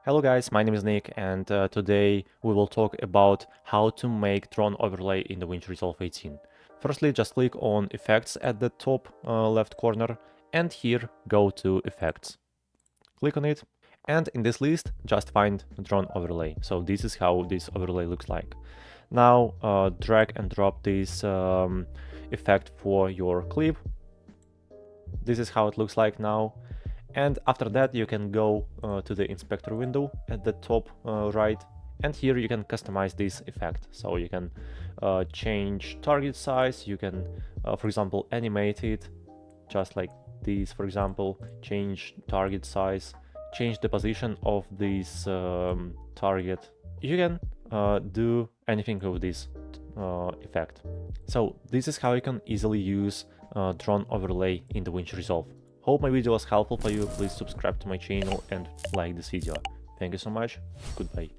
Hello guys, my name is Nick and today we will talk about how to make drone overlay in Davinci Resolve 18. Firstly, just click on Effects at the top left corner and here go to Effects. Click on it and in this list just find drone overlay. So this is how this overlay looks like. Now drag and drop this effect for your clip. This is how it looks like now. And after that you can go to the inspector window at the top right, and here you can customize this effect. So you can change target size, you can for example animate it just like this, for example, change target size, change the position of this target. You can do anything with this effect. So this is how you can easily use drone overlay in Davinci Resolve. Hope my video was helpful for you. Please subscribe to my channel and like this video. Thank you so much. Goodbye.